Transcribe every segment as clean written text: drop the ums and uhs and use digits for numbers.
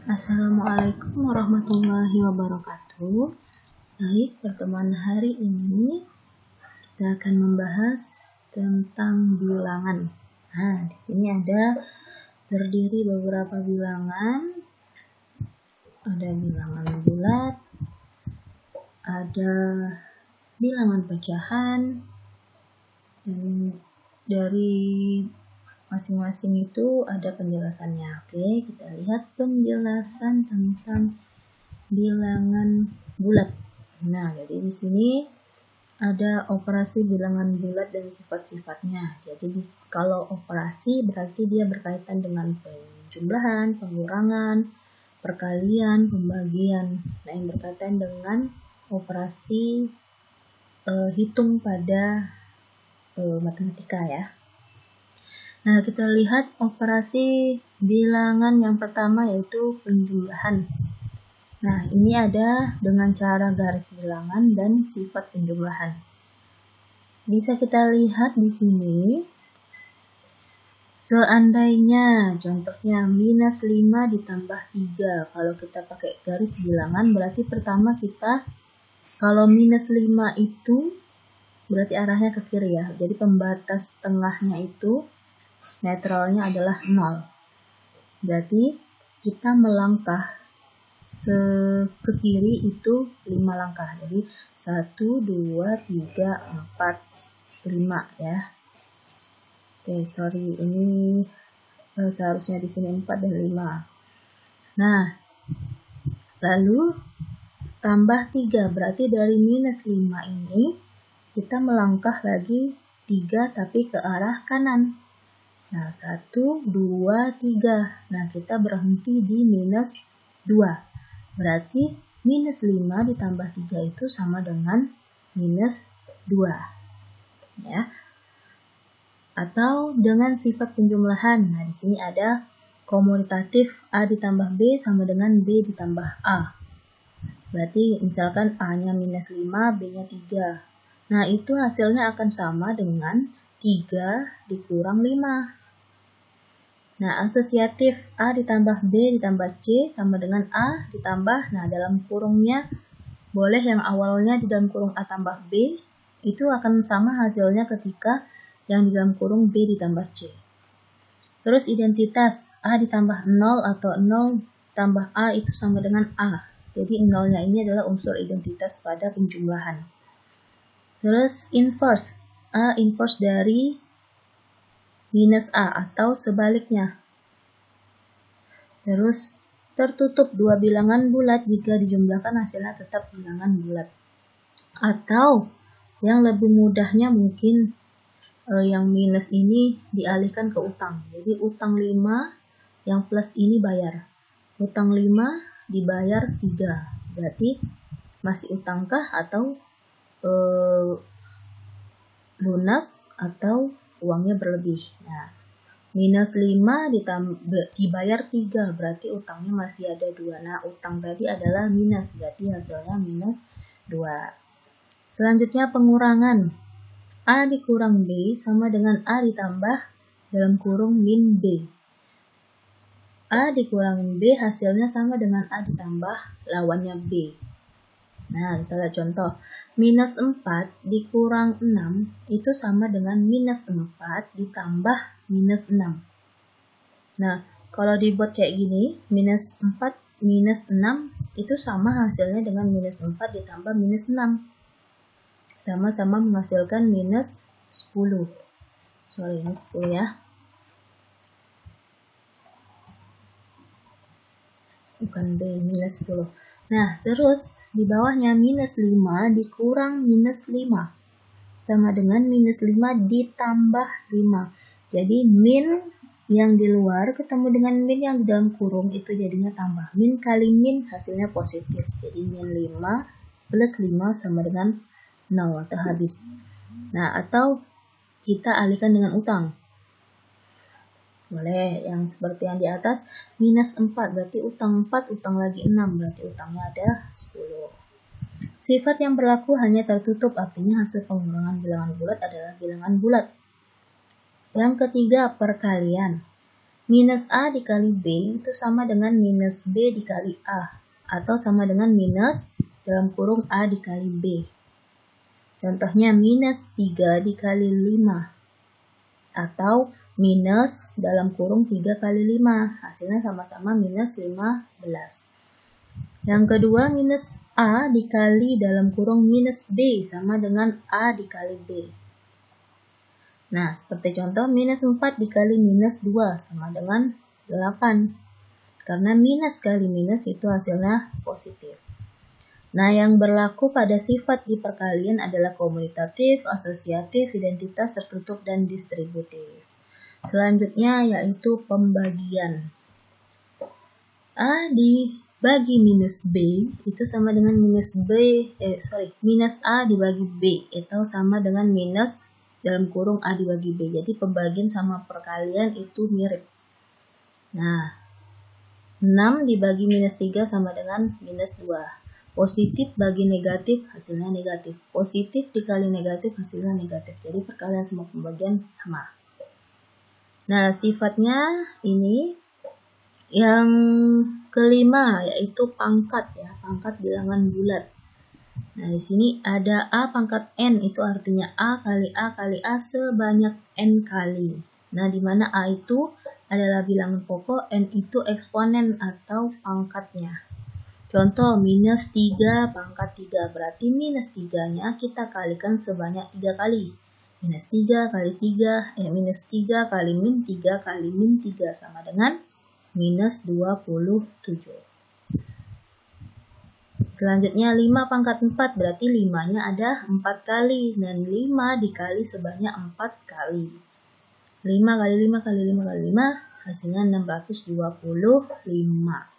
Assalamualaikum warahmatullahi wabarakatuh. Baik, pertemuan hari ini kita akan membahas tentang bilangan. Nah, di sini ada terdiri beberapa bilangan. Ada bilangan bulat, ada bilangan pecahan, dan dari masing-masing itu ada penjelasannya. Oke, kita lihat penjelasan tentang bilangan bulat. Nah, jadi di sini ada operasi bilangan bulat dan sifat-sifatnya. Jadi kalau operasi berarti dia berkaitan dengan penjumlahan, pengurangan, perkalian, pembagian. Nah, yang berkaitan dengan operasi hitung pada matematika ya. Nah, kita lihat operasi bilangan yang pertama yaitu penjumlahan. Nah, ini ada dengan cara garis bilangan dan sifat penjumlahan. Bisa kita lihat di sini. Seandainya contohnya minus 5 ditambah 3. Kalau kita pakai garis bilangan berarti pertama kita kalau minus 5 itu berarti arahnya ke kiri ya. Jadi pembatas tengahnya itu netralnya adalah 0. Berarti kita melangkah ke kiri itu 5 langkah. Jadi 1, 2, 3, 4, 5 ya. Oke, sorry. Ini seharusnya di sini 4 dan 5. Nah, lalu tambah 3. Berarti dari minus 5 ini kita melangkah lagi 3 tapi ke arah kanan. Nah, 1, 2, 3. Nah, kita berhenti di minus 2. Berarti minus 5 ditambah 3 itu sama dengan minus 2. Ya. Atau dengan sifat penjumlahan. Nah, di sini ada komutatif A ditambah B sama dengan B ditambah A. Berarti misalkan A-nya minus 5, B-nya 3. Nah, itu hasilnya akan sama dengan 3 dikurang 5. Nah, asosiatif A ditambah B ditambah C sama dengan A ditambah, nah dalam kurungnya boleh yang awalnya di dalam kurung A tambah B, itu akan sama hasilnya ketika yang di dalam kurung B ditambah C. Terus identitas A ditambah 0 atau 0 tambah A itu sama dengan A. Jadi 0-nya ini adalah unsur identitas pada penjumlahan. Terus inverse, A inverse dari minus A atau sebaliknya. Terus tertutup dua bilangan bulat jika dijumlahkan hasilnya tetap bilangan bulat. Atau yang lebih mudahnya mungkin yang minus ini dialihkan ke utang. Jadi utang 5 yang plus ini bayar. Utang 5 dibayar 3. Berarti masih utangkah atau lunas atau uangnya berlebih. Nah, minus 5 dibayar 3, berarti utangnya masih ada 2. Nah, utang tadi adalah minus, berarti hasilnya minus 2. Selanjutnya pengurangan. A dikurang B sama dengan A ditambah dalam kurung min B. A dikurang B hasilnya sama dengan A ditambah lawannya B. Nah, kita lihat contoh. Minus 4 dikurang 6 itu sama dengan minus 4 ditambah minus 6. Nah, kalau dibuat kayak gini, minus 4 minus 6 itu sama hasilnya dengan minus 4 ditambah minus 6. Sama-sama menghasilkan minus 10. Sorry, ini 10 ya. Bukan B, minus 10. Nah, terus di bawahnya minus 5 dikurang minus 5. Sama dengan minus 5 ditambah 5. Jadi min yang di luar ketemu dengan min yang di dalam kurung itu jadinya tambah. Min kali min hasilnya positif. Jadi min 5 plus 5 sama dengan 0 atau habis. Nah, atau kita alihkan dengan utang. Boleh, yang seperti yang di atas, minus 4, berarti utang 4, utang lagi 6, berarti utangnya ada 10. Sifat yang berlaku hanya tertutup, artinya hasil pengurangan bilangan bulat adalah bilangan bulat. Yang ketiga, perkalian. Minus A dikali B itu sama dengan minus B dikali A, atau sama dengan minus dalam kurung A dikali B. Contohnya minus 3 dikali 5, atau minus dalam kurung 3 kali 5, hasilnya sama-sama minus 15. Yang kedua, minus A dikali dalam kurung minus B sama dengan A dikali B. Nah, seperti contoh minus 4 dikali minus 2 sama dengan 8. Karena minus kali minus itu hasilnya positif. Nah, yang berlaku pada sifat di perkalian adalah komutatif, asosiatif, identitas, tertutup, dan distributif. Selanjutnya yaitu pembagian. A dibagi minus B itu sama dengan minus A dibagi B itu sama dengan minus dalam kurung A dibagi B. Jadi pembagian sama perkalian itu mirip. Nah, 6 dibagi minus 3 sama dengan minus 2. Positif bagi negatif hasilnya negatif. Positif dikali negatif hasilnya negatif. Jadi perkalian sama pembagian sama. Nah, sifatnya ini yang kelima yaitu pangkat ya, pangkat bilangan bulat. Nah, di sini ada A pangkat N, itu artinya A kali A sebanyak N kali. Nah, di mana A itu adalah bilangan pokok, N itu eksponen atau pangkatnya. Contoh, minus 3 pangkat 3, berarti minus 3-nya kita kalikan sebanyak 3 kali. Minus 3 kali 3, minus 3 kali min 3 kali min 3 sama dengan minus 27. Selanjutnya 5 pangkat 4 berarti 5-nya ada 4 kali dan 5 dikali sebanyak 4 kali. 5 kali 5 kali 5 kali 5 hasilnya 625.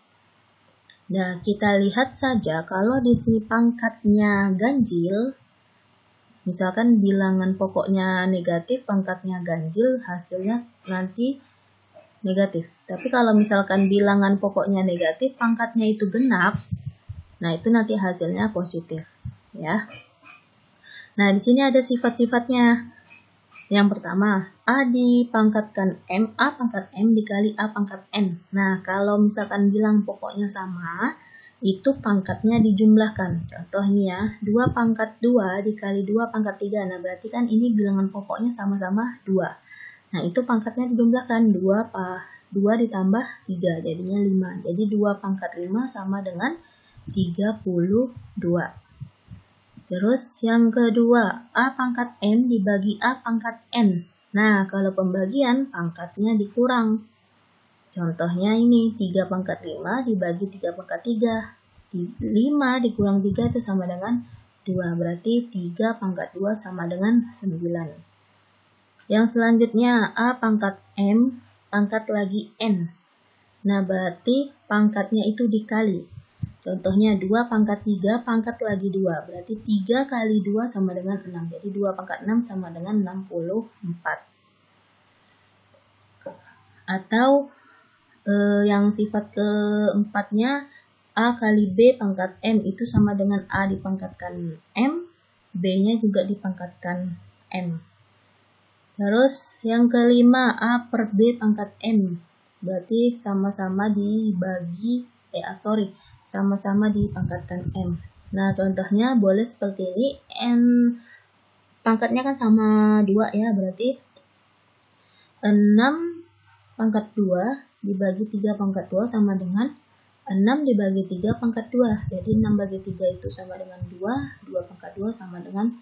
Nah, kita lihat saja kalau di sini pangkatnya ganjil, misalkan bilangan pokoknya negatif, pangkatnya ganjil, hasilnya nanti negatif. Tapi kalau misalkan bilangan pokoknya negatif, pangkatnya itu genap, nah itu nanti hasilnya positif, ya. Nah, di sini ada sifat-sifatnya. Yang pertama, A dipangkatkan M, A pangkat M dikali A pangkat N. Nah, kalau misalkan bilang pokoknya sama, itu pangkatnya dijumlahkan. Contoh ini ya, 2 pangkat 2 dikali 2 pangkat 3. Nah, berarti kan ini bilangan pokoknya sama-sama 2. Nah, itu pangkatnya dijumlahkan. 2 ditambah 3, jadinya 5. Jadi 2 pangkat 5 sama dengan 32. Terus yang kedua, A pangkat M dibagi A pangkat N. Nah, kalau pembagian pangkatnya dikurang. Contohnya ini, 3 pangkat 5 dibagi 3 pangkat 3. 5 dikurang 3 itu sama dengan 2. Berarti 3 pangkat 2 sama dengan 9. Yang selanjutnya, A pangkat M pangkat lagi N. Nah, berarti pangkatnya itu dikali. Contohnya 2 pangkat 3 pangkat lagi 2. Berarti 3 kali 2 sama dengan 6. Jadi 2 pangkat 6 sama dengan 64. Atau yang sifat keempatnya, A kali B pangkat M itu sama dengan A dipangkatkan M, B-nya juga dipangkatkan M. Terus yang kelima, A per B pangkat M. Berarti sama-sama dibagi, sama-sama dipangkatkan M. Nah, contohnya boleh seperti ini. N pangkatnya kan sama 2 ya, berarti 6 pangkat 2 dibagi 3 pangkat 2 sama dengan 6 dibagi 3 pangkat 2. Jadi 6 bagi 3 itu sama dengan 2, 2 pangkat 2 sama dengan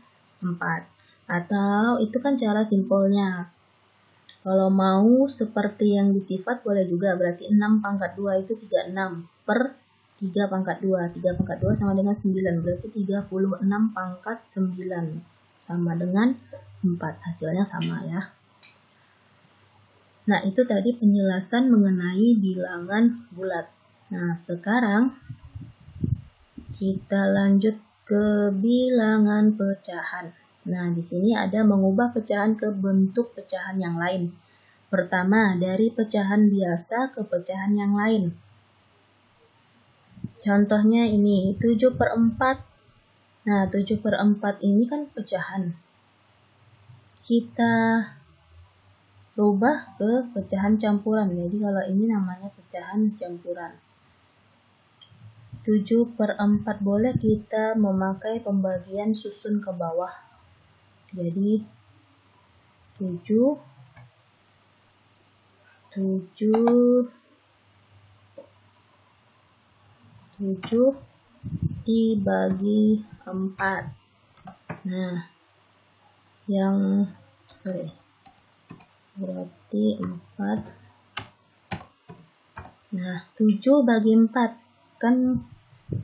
4. Atau itu kan cara simpelnya. Kalau mau seperti yang disifat boleh juga, berarti 6 pangkat 2 itu 36 per 3 pangkat 2. 3 pangkat 2 sama dengan 9, berarti 36 pangkat 9 sama dengan 4. Hasilnya sama ya. Nah, itu tadi penjelasan mengenai bilangan bulat. Nah, sekarang kita lanjut ke bilangan pecahan. Nah, di sini ada mengubah pecahan ke bentuk pecahan yang lain. Pertama, dari pecahan biasa ke pecahan yang lain. Contohnya ini, 7/4. Nah, 7/4 ini kan pecahan. Kita rubah ke pecahan campuran. Jadi kalau ini namanya pecahan campuran. 7/4 boleh kita memakai pembagian susun ke bawah. Jadi 7 dibagi 4. Nah, berarti 4. Nah, 7 bagi 4 kan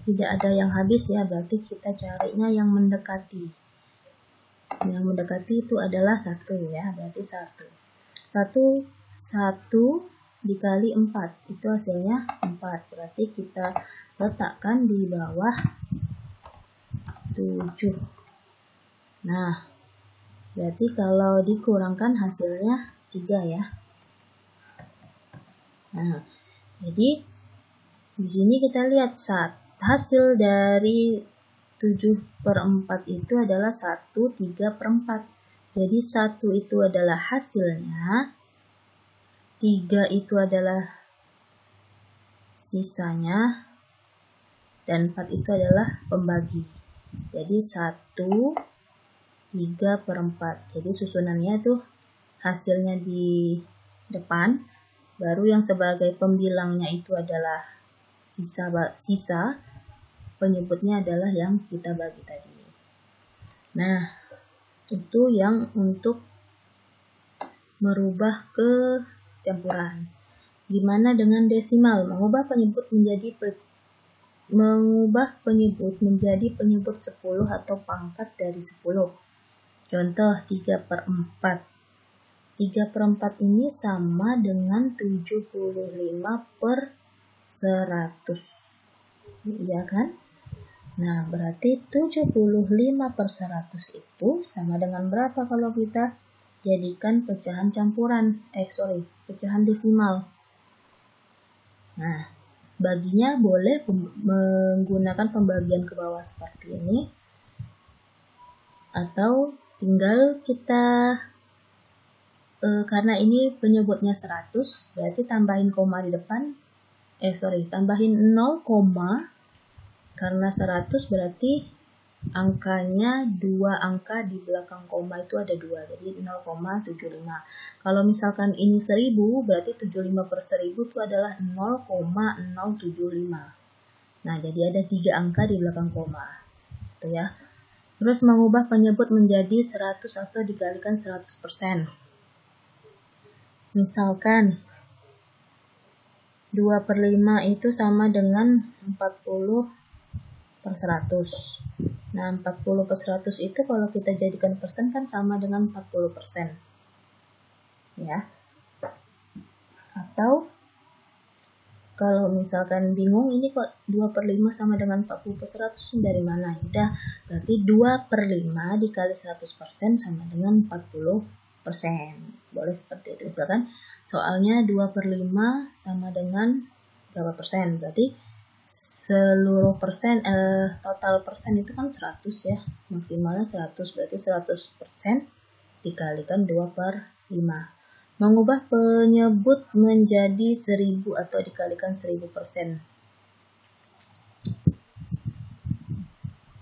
tidak ada yang habis ya, berarti kita carinya yang mendekati. Yang mendekati itu adalah 1 ya, berarti 1. 1 dikali 4 itu hasilnya 4, berarti kita letakkan di bawah 7. Nah, berarti kalau dikurangkan hasilnya 3 ya. Nah, jadi di sini kita lihat hasil dari 7/4 itu adalah 1/3/4. Jadi 1 itu adalah hasilnya, 3 itu adalah sisanya, dan 4 itu adalah pembagi. Jadi 1/3/4. Jadi susunannya itu hasilnya di depan, baru yang sebagai pembilangnya itu adalah sisa, penyebutnya adalah yang kita bagi tadi. Nah, itu yang untuk merubah ke campuran. Gimana dengan desimal? Mengubah penyebut menjadi penyebut 10 atau pangkat dari 10. Contoh 3/4. 3/4 ini sama dengan 75/100. Iya kan? Nah, berarti 75/100 itu sama dengan berapa kalau kita jadikan pecahan campuran? Pecahan desimal. Nah, baginya boleh menggunakan pembagian ke bawah seperti ini, atau tinggal kita karena ini penyebutnya 100, berarti tambahin koma di depan. Tambahin 0, karena 100 berarti angkanya 2 angka di belakang koma itu ada 2, jadi 0,75. Kalau misalkan ini 1000, berarti 75/1000 itu adalah 0,075. Nah, jadi ada 3 angka di belakang koma. Itu ya. Terus mengubah penyebut menjadi 100 atau dikalikan 100%. Misalkan 2/5 itu sama dengan 40/100. Nah, 40/100 itu kalau kita jadikan persen kan sama dengan 40%. Ya. Atau kalau misalkan bingung ini kok 2/5 sama dengan 40/100 dari mana? Udah, berarti 2/5 dikali 100% sama dengan 40%. Boleh seperti itu. Misalkan soalnya 2/5 sama dengan berapa persen? Berarti seluruh persen, total persen itu kan 100 ya. Maksimalnya 100, berarti 100% dikalikan 2/5. Mengubah penyebut menjadi 1000 atau dikalikan 1000%.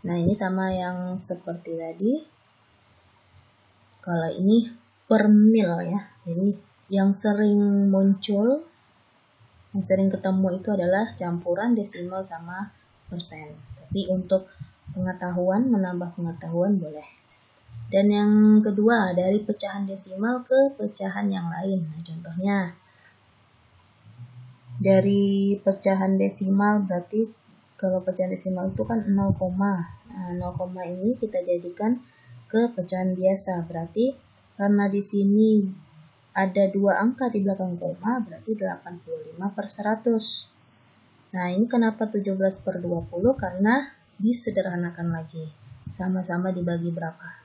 Nah, ini sama yang seperti tadi. Kalau ini per mil ya. Jadi yang sering muncul, yang sering ketemu itu adalah campuran desimal sama persen. Tapi untuk pengetahuan, menambah pengetahuan boleh. Dan yang kedua, dari pecahan desimal ke pecahan yang lain. Nah, contohnya dari pecahan desimal, berarti kalau pecahan desimal itu kan 0, nah 0, ini kita jadikan ke pecahan biasa. Berarti karena di sini ada 2 angka di belakang koma, berarti 85/100. Nah, ini kenapa 17/20? Karena disederhanakan lagi. Sama-sama dibagi berapa.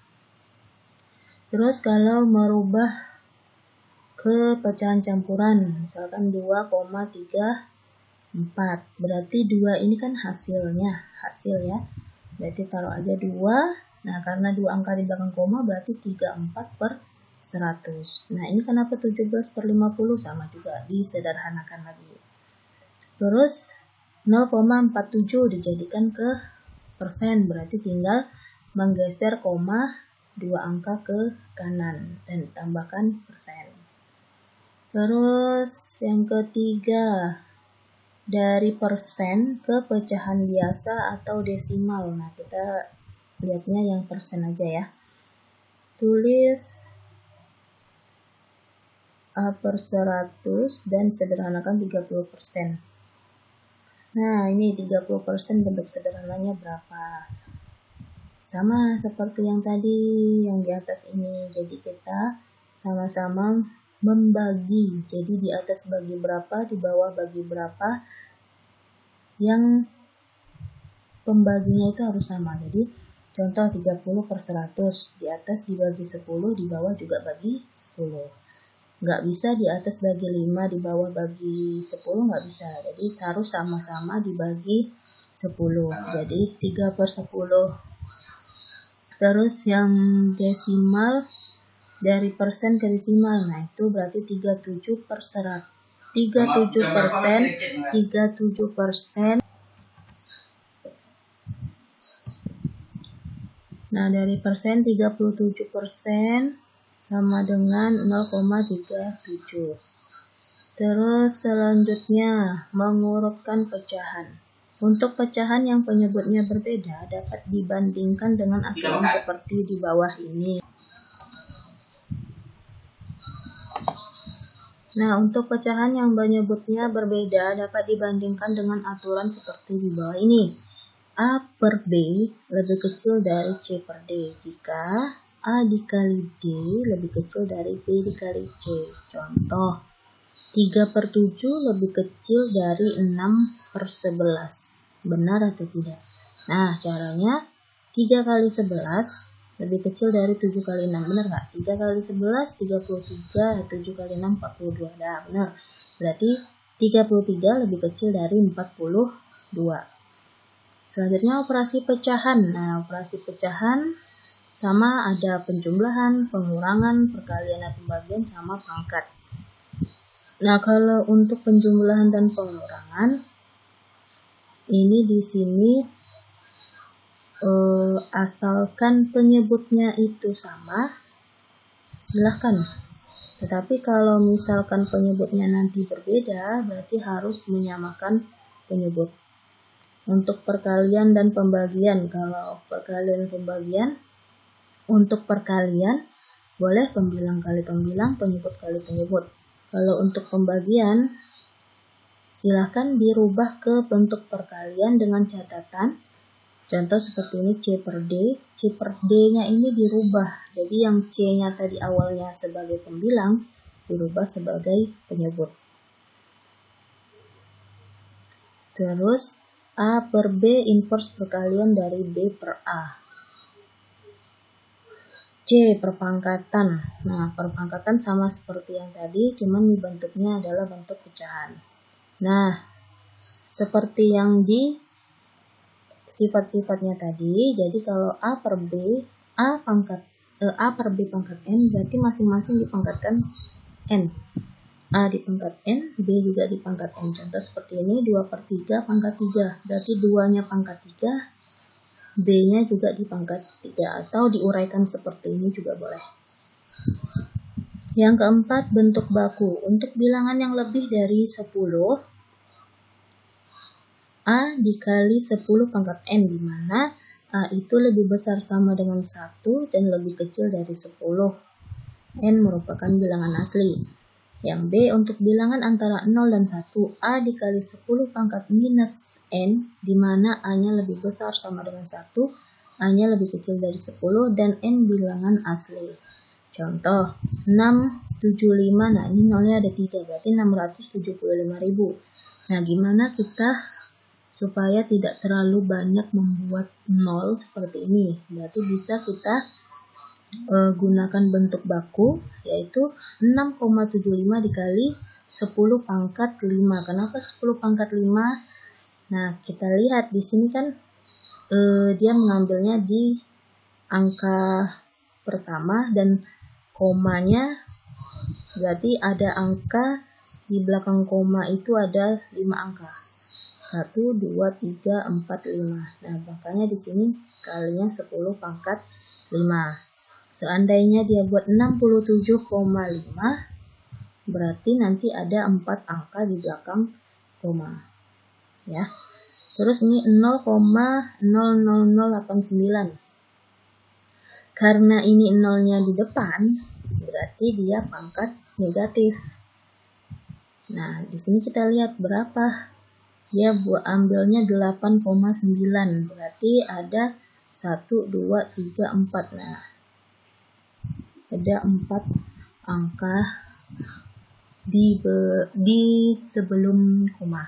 Terus kalau merubah ke pecahan campuran, misalkan 2,34. Berarti 2 ini kan hasil ya. Berarti taruh aja 2. Nah, karena 2 angka di belakang koma berarti 34/100. 100. Nah, ini kenapa 17/50? Sama juga, disederhanakan lagi. Terus 0,47 dijadikan ke persen, berarti tinggal menggeser koma 2 angka ke kanan dan tambahkan persen. Terus yang ketiga, dari persen ke pecahan biasa atau desimal. Nah, kita lihatnya yang persen aja ya. Tulis A/100 dan sederhanakan 30%. Nah, ini 30% bentuk sederhananya berapa? Sama seperti yang tadi, yang di atas ini. Jadi kita sama-sama membagi. Jadi di atas bagi berapa, di bawah bagi berapa. Yang pembaginya itu harus sama. Jadi contoh 30/100, di atas dibagi 10, di bawah juga bagi 10. Nggak bisa di atas bagi 5, di bawah bagi 10, nggak bisa. Jadi harus sama-sama dibagi 10. Jadi 3/10. Terus yang desimal, dari persen ke desimal, nah itu berarti 37/100. 37%. Nah, dari persen 37% sama dengan 0,37. Terus selanjutnya, mengurutkan pecahan. Untuk pecahan yang penyebutnya berbeda dapat dibandingkan dengan aturan seperti di bawah ini. Nah, untuk pecahan yang penyebutnya berbeda dapat dibandingkan dengan aturan seperti di bawah ini. A/B lebih kecil dari C/D jika A dikali D lebih kecil dari B dikali C. Contoh, 3/7 lebih kecil dari 6/11. Benar atau tidak? Nah, caranya 3 kali 11 lebih kecil dari 7 kali 6. Benar nggak? 3 kali 11, 33, 7 kali 6, 42. Nah, benar. Berarti 33 lebih kecil dari 42. Selanjutnya operasi pecahan. Nah, operasi pecahan sama ada penjumlahan, pengurangan, perkalian dan pembagian sama pangkat. Nah, kalau untuk penjumlahan dan pengurangan, ini di sini asalkan penyebutnya itu sama, silahkan. Tetapi kalau misalkan penyebutnya nanti berbeda, berarti harus menyamakan penyebut. Untuk perkalian dan pembagian, kalau perkalian dan pembagian, untuk perkalian boleh pembilang kali pembilang, penyebut kali penyebut. Kalau untuk pembagian, silahkan dirubah ke bentuk perkalian dengan catatan. Contoh seperti ini C/D. C/D-nya ini dirubah. Jadi yang C-nya tadi awalnya sebagai pembilang, dirubah sebagai penyebut. Terus A/B inverse perkalian dari B/A. C. Perpangkatan. Nah, perpangkatan sama seperti yang tadi, cuman bentuknya adalah bentuk pecahan. Nah, seperti yang di sifat-sifatnya tadi, jadi kalau A/B, A per B pangkat N, berarti masing-masing dipangkatkan N. A dipangkat N, B juga dipangkat N. Contoh seperti ini, 2/3 pangkat 3, berarti 2-nya pangkat 3, B-nya juga dipangkat 3, atau diuraikan seperti ini juga boleh. Yang keempat, bentuk baku. Untuk bilangan yang lebih dari 10, A dikali 10 pangkat N, di mana A itu lebih besar sama dengan 1 dan lebih kecil dari 10. N merupakan bilangan asli. Yang B, untuk bilangan antara 0 dan 1, A dikali 10 pangkat minus N, di mana A-nya lebih besar sama dengan 1, A-nya lebih kecil dari 10, dan N bilangan asli. Contoh, 675, nah ini nolnya ada 3, berarti 675.000. Nah, gimana kita supaya tidak terlalu banyak membuat nol seperti ini? Berarti bisa kita gunakan bentuk baku, yaitu 6,75 dikali 10 pangkat 5. Kenapa 10 pangkat 5? Nah, kita lihat di sini kan dia mengambilnya di angka pertama dan komanya, berarti ada angka di belakang koma itu ada 5 angka. 1, 2, 3, 4, 5. Nah, makanya di sini kalinya 10 pangkat 5. Seandainya dia buat 67,5, berarti nanti ada 4 angka di belakang koma. Ya. Terus ini 0,00089. Karena ini nolnya di depan, berarti dia pangkat negatif. Nah, di sini kita lihat berapa. Dia ambilnya 8,9. Berarti ada 1, 2, 3, 4. Nah, ada 4 angka di sebelum koma.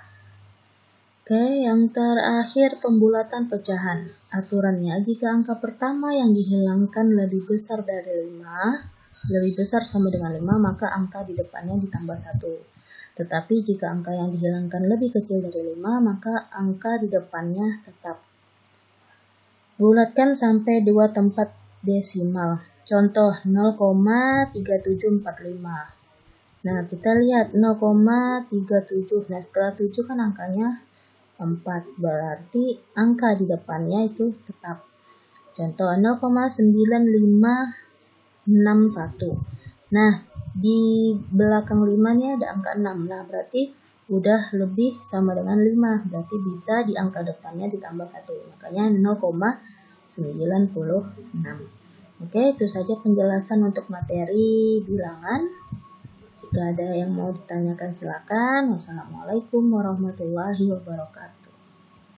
Oke, yang terakhir pembulatan pecahan. Aturannya, jika angka pertama yang dihilangkan lebih besar dari 5, lebih besar sama dengan 5, maka angka di depannya ditambah 1. Tetapi jika angka yang dihilangkan lebih kecil dari 5, maka angka di depannya tetap. Bulatkan sampai 2 tempat desimal. Contoh 0,3745. Nah, kita lihat 0,37. Nah, setelah 7 kan angkanya 4, berarti angka di depannya itu tetap. Contoh 0,9561. Nah, di belakang 5 nya ada angka 6. Nah, berarti udah lebih sama dengan 5. Berarti bisa di angka depannya ditambah 1. Makanya 0,96. Oke, itu saja penjelasan untuk materi bilangan. Jika ada yang mau ditanyakan silakan. Wassalamualaikum warahmatullahi wabarakatuh.